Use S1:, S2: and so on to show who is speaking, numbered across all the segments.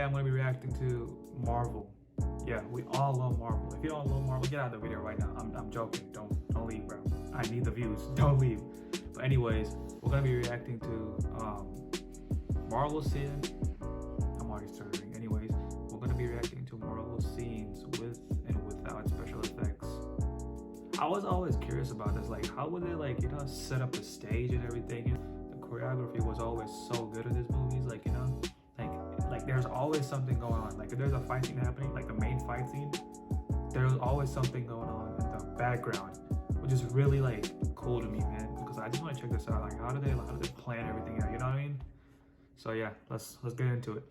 S1: today I'm going to be reacting to Marvel. Yeah, we all love Marvel. If you don't love Marvel, get out of the video right now. I'm joking. Don't leave, bro. I need the views. Don't leave. But anyways, we're going to be reacting to Marvel scenes. I'm already stuttering. Anyways, we're going to be reacting to Marvel scenes with and without special effects. I was always curious about this. Like, how would they, like, you know, set up the stage and everything? The choreography was always so good in these movies. Like, you know, like there's always something going on. Like if there's a fight scene happening, like the main fight scene, there's always something going on in the background, which is really like cool to me, man. Because I just want to check this out. Like how do they plan everything out? You know what I mean? So yeah, let's get into it.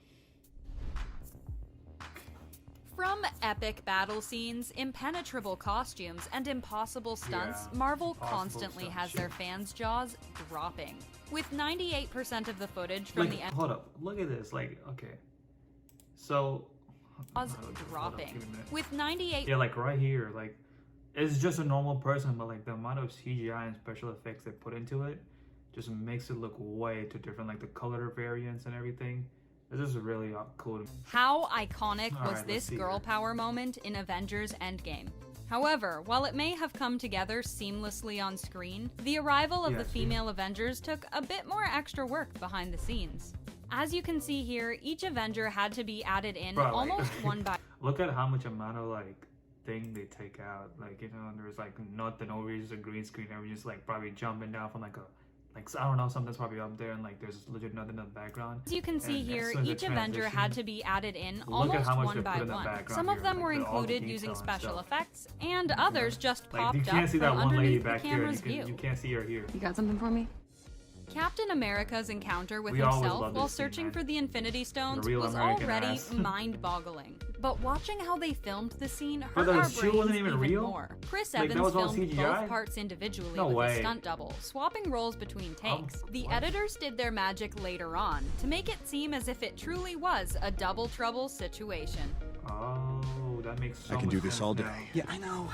S2: From epic battle scenes, impenetrable costumes, and impossible stunts, Marvel constantly has their fans' jaws dropping. With 98% of the footage from the
S1: hold up, look at this. Like, okay, so
S2: jaws dropping. With 98,
S1: yeah, like right here, like it's just a normal person, but like the amount of CGI and special effects they put into it just makes it look way too different. Like the color variants and everything. This is really cool.
S2: How iconic was this girl power moment in Avengers Endgame? However, while it may have come together seamlessly on screen, the arrival of the female Avengers took a bit more extra work behind the scenes. As you can see here, each Avenger had to be added in almost one by
S1: Look at how much amount of like thing they take out. Like, you know, there's like no reason a green screen. Everyone's just like probably jumping down from like I don't know, something's probably up there and like there's legit nothing in the background.
S2: As you can see here, each Avenger had to be added in almost one by one. Some of them were included using special effects, and others just popped up from underneath the camera's view.
S1: You can't see her here.
S3: You got something for me?
S2: Captain America's encounter with himself while searching for the Infinity Stones was already mind-boggling. But watching how they filmed the scene hurt our brains even more. Chris Evans filmed both parts individually with a stunt double, swapping roles between takes. The editors did their magic later on to make it seem as if it truly was a double trouble situation.
S1: Oh, that makes so much sense.
S4: I can do this all day.
S1: Now.
S4: Yeah, I know.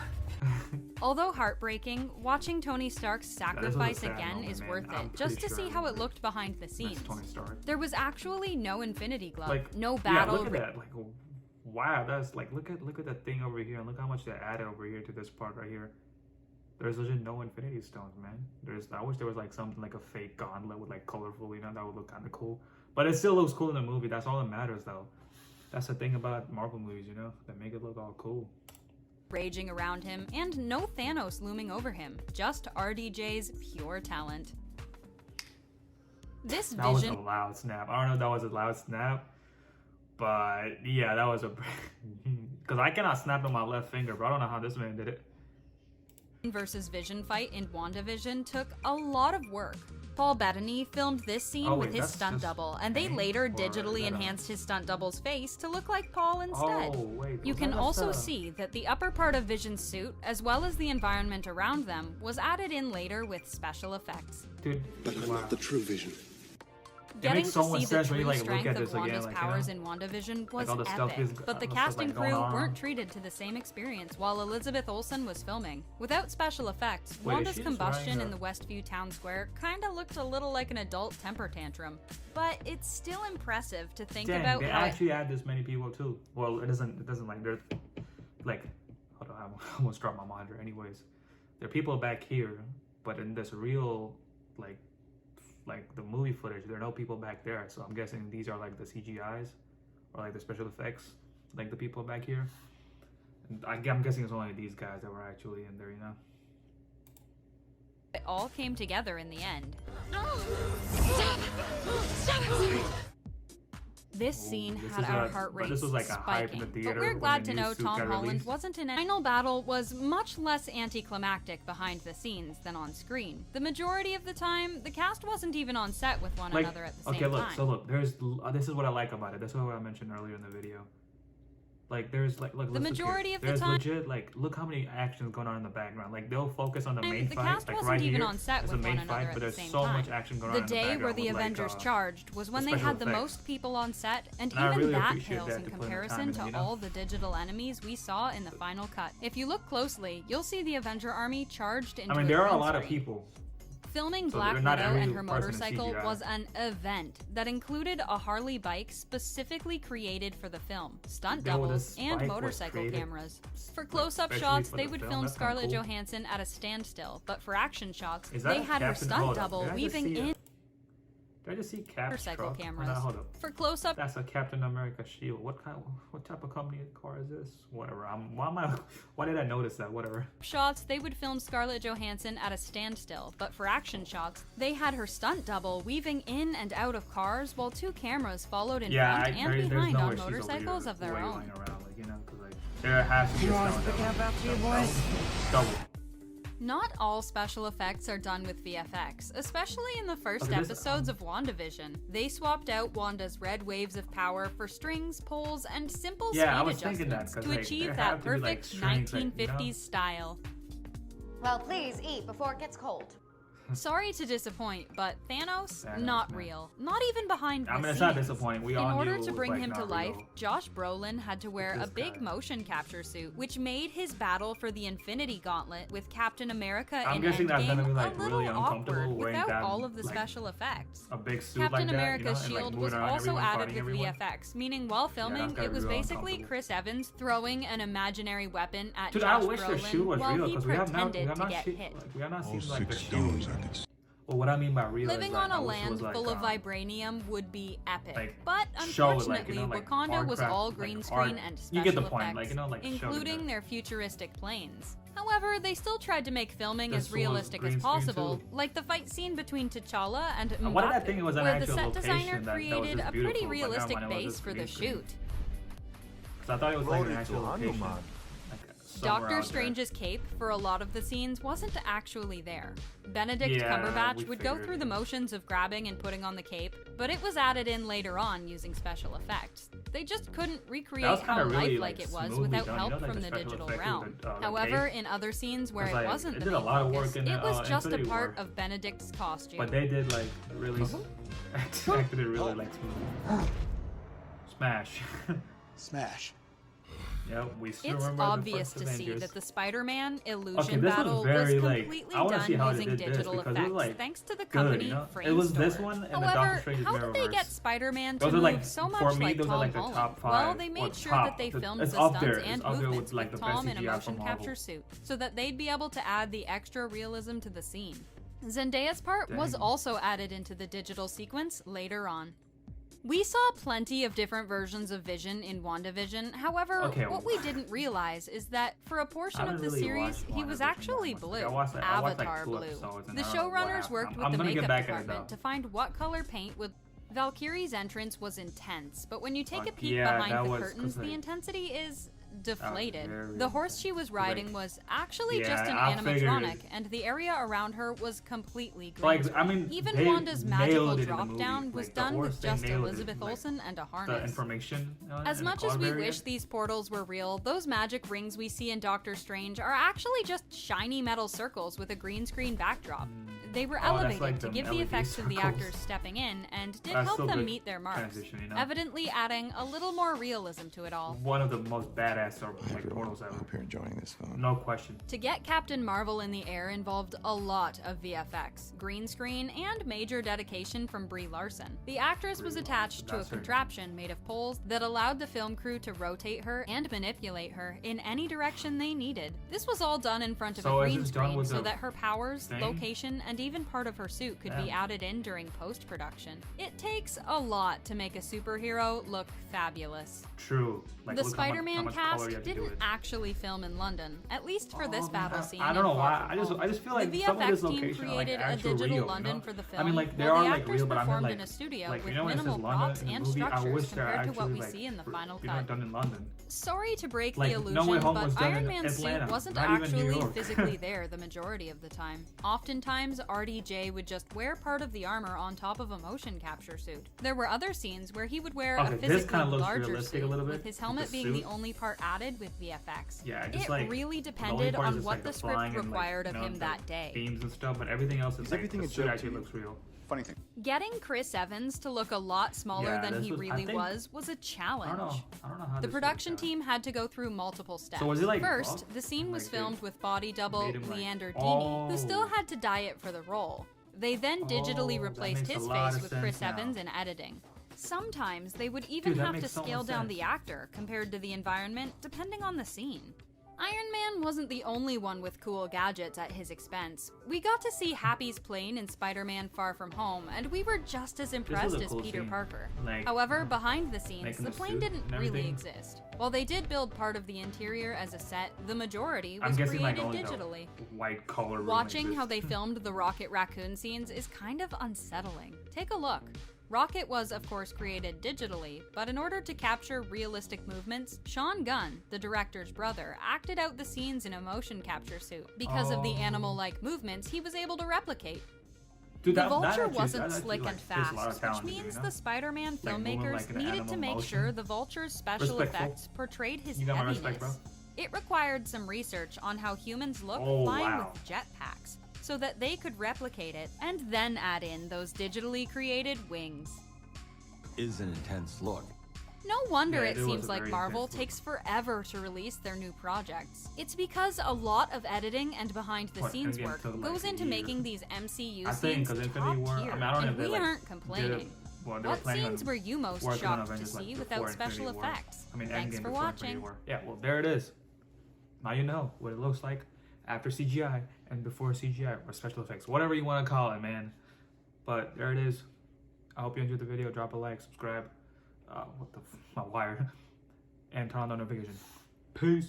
S2: Although heartbreaking, watching Tony Stark's sacrifice again is worth it, just to see how it looked behind the scenes. There was actually no Infinity Glove, no battle.
S1: Yeah, look at that. Like, wow, that's like, look at that thing over here, and look how much they added over here to this part right here. There's legit no Infinity Stones, man. I wish there was like something like a fake gauntlet with like colorful, you know, that would look kind of cool. But it still looks cool in the movie. That's all that matters, though. That's the thing about Marvel movies, you know, that make it look all cool.
S2: Raging around him, and no Thanos looming over him, just RDJ's pure talent. This
S1: That was a loud snap. I don't know if that was a loud snap, but yeah, that was a because I cannot snap on my left finger, but I don't know how this man did it.
S2: Versus Vision fight in WandaVision took a lot of work. Paul Bettany filmed this scene with his stunt double, and they later digitally enhanced his stunt double's face to look like Paul instead. You can also see that the upper part of Vision's suit, as well as the environment around them, was added in later with special effects.
S1: Dude,
S4: but I'm not the true Vision.
S2: Getting to see the true strength of Wanda's powers in WandaVision was epic, but the cast and crew weren't treated to the same experience while Elizabeth Olsen was filming. Without special effects, Wanda's combustion in the Westview town square kinda looked a little like an adult temper tantrum. But it's still impressive to think about
S1: they
S2: how
S1: actually add this many people too. Well, it doesn't like there's like, hold on, I almost dropped my monitor. Anyways, there are people back here, but in this real like the movie footage, there are no people back there, so I'm guessing these are like the CGIs or like the special effects, like the people back here. And I'm guessing it's only these guys that were actually in there, you know.
S2: It all came together in the end. This scene had our heart rate spiking, but we're glad to know Tom Holland wasn't in it. The final battle was much less anticlimactic behind the scenes than on screen. The majority of the time, the cast wasn't even on set with one another at the same time.
S1: Okay, look, so look, this is what I like about it. This is what I mentioned earlier in the video. Like there's like look,
S2: the majority of the time,
S1: legit like look how many actions going on in the background. Like they'll focus on the main fight,
S2: cast
S1: like
S2: wasn't
S1: right
S2: even
S1: here.
S2: on set with one another at the same
S1: so
S2: time.
S1: much action going on in the
S2: day where the Avengers charged was when they had the most people on set, and even
S1: really
S2: that pales in comparison to all the digital enemies we saw in the final cut. If you look closely, you'll see the Avenger army charged into
S1: there are a lot of people.
S2: Filming Black Widow and her motorcycle was an event that included a Harley bike specifically created for the film, stunt doubles, and motorcycle cameras. For close-up shots, they would film Scarlett Johansson at a standstill, but for action shots, they had her stunt double weaving in.
S1: Did I just see Cap's
S2: motorcycle
S1: truck?
S2: cameras.
S1: Oh, no, hold up.
S2: For close-up,
S1: that's a Captain America shield. What type of company car is this? Whatever. Why did I notice that? Whatever.
S2: Shots, they would film Scarlett Johansson at a standstill, but for action shots, they had her stunt double weaving in and out of cars while two cameras followed in front and behind on motorcycles of their own.
S1: There has to be a double.
S2: Not all special effects are done with VFX, especially in the first episodes of WandaVision. They swapped out Wanda's red waves of power for strings, poles, and simple speed adjustments to achieve that perfect 1950s style.
S3: Well, please eat before it gets cold.
S2: Sorry to disappoint, but Thanos, not real. Not even behind the scenes.
S1: It's not disappointing. In
S2: order to bring him to life, Josh Brolin had to wear a big motion capture suit, which made his battle for the Infinity Gauntlet with Captain America in Endgame a little awkward without all of the special effects.
S1: A big suit
S2: Captain America's shield was also added with VFX, meaning while filming, it was basically Chris Evans throwing an imaginary weapon at Josh Brolin while he pretended to get hit.
S1: We have not seen like the shield. Well, what I mean by real
S2: living
S1: is, like,
S2: on a land full of vibranium would be epic,
S1: like,
S2: but unfortunately, Wakanda was all green screen and special effects, including their futuristic planes. However, they still tried to make filming as realistic as possible, like the fight scene between T'Challa and Mbappe, where the set designer created a pretty realistic base for the shoot.
S1: I thought it was like an actual location.
S2: Doctor Strange's cape for a lot of the scenes wasn't actually there. Benedict Cumberbatch would go through the motions of grabbing and putting on the cape, but it was added in later on using special effects. They just couldn't recreate how lifelike it was without help from the digital realm. However, in other scenes where it wasn't the main focus, it was just a part of Benedict's costume.
S1: But they did like really acted it really like smooth. Smash.
S4: Smash.
S1: Yep, we still
S2: it's
S1: remember
S2: obvious to see that the Spider-Man illusion battle was completely done using digital effects, thanks to the company Framestore.
S1: It was this one and the Doctor Strange's
S2: Mirrorverse. How did they get Spider-Man to move so much like Tom Holland? Well, they made sure that they filmed the stunts and movements with Tom in a motion capture suit, so that they'd be able to add the extra realism to the scene. Zendaya's part was also added into the digital sequence later on. We saw plenty of different versions of Vision in WandaVision. However, what we didn't realize is that for a portion of the series, he was actually blue, Avatar blue. The showrunners worked with the makeup department to find what color paint would. Valkyrie's entrance was intense, but when you take a peek behind the curtains, the intensity is deflated. The horse she was riding was actually just an animatronic, and the area around her was completely green screen. Even Wanda's magical drop down was done with just Elizabeth Olsen and a harness. As much as we wish these portals were real, those magic rings we see in Doctor Strange are actually just shiny metal circles with a green screen backdrop. They were elevated to give the effects of the actors stepping in and did help them meet their marks, evidently adding a little more realism to it all.
S1: One of the most badass portals ever.
S4: I hope you're enjoying this film.
S1: No question.
S2: To get Captain Marvel in the air involved a lot of VFX, green screen, and major dedication from Brie Larson. The actress was attached to a contraption made of poles that allowed the film crew to rotate her and manipulate her in any direction they needed. This was all done in front of a green screen so that her powers, location, and even part of her suit could be added in during post-production. It takes a lot to make a superhero look fabulous.
S1: True.
S2: The Spider-Man cast didn't actually film in London, at least for this battle scene.
S1: I don't know why. I just feel like
S2: the
S1: some of this
S2: VFX team
S1: location
S2: created
S1: are like
S2: a digital
S1: real,
S2: London for the film.
S1: I mean, like
S2: while the actors performed in a studio with minimal props and structures compared to what we see in the final cut.
S1: Done in London.
S2: Sorry to break the illusion, but Iron Man's suit wasn't actually physically there the majority of the time. Oftentimes, RDJ would just wear part of the armor on top of a motion capture suit. There were other scenes where he would wear a physically larger suit, with his helmet being the only part added with VFX.
S1: Yeah,
S2: it really depended on what the script required of him that day.
S1: Beams and stuff, but everything else is
S4: everything
S1: the suit actually looks real.
S4: Funny thing.
S2: Getting Chris Evans to look a lot smaller than he really was a challenge.
S1: I don't know how
S2: the production team had to go through multiple steps.
S1: So was it like
S2: First, the scene was filmed with body double Leander Dini, who still had to diet for the role. They then digitally replaced his face with Chris Evans in editing. Sometimes they would even have to scale down the actor compared to the environment, depending on the scene. Iron Man wasn't the only one with cool gadgets at his expense. We got to see Happy's plane in Spider-Man Far From Home, and we were just as impressed as Peter Parker. However, behind the scenes, the plane didn't really exist. While they did build part of the interior as a set, the majority was created digitally.
S1: White collar
S2: Watching how they filmed the Rocket Raccoon scenes is kind of unsettling. Take a look. Rocket was, of course, created digitally, but in order to capture realistic movements, Sean Gunn, the director's brother, acted out the scenes in a motion capture suit. Because of the animal-like movements he was able to replicate.
S1: Dude,
S2: the Vulture wasn't slick and fast, which means the Spider-Man filmmakers needed to make sure the Vulture's special effects portrayed his heaviness. It required some research on how humans look flying with jetpacks, so that they could replicate it, and then add in those digitally created wings.
S4: Is an intense look.
S2: No wonder it seems like Marvel takes forever to release their new projects. It's because a lot of editing and behind-the-scenes work goes into making these MCU scenes top tier, and we aren't complaining. What scenes were you most shocked to see without special effects? Thanks for watching.
S1: Yeah, well, there it is. Now you know what it looks like after CGI and before CGI, or special effects, whatever you want to call it, man. But there it is. I hope you enjoyed the video. Drop a like, subscribe, my wire, and turn on the notifications. Peace.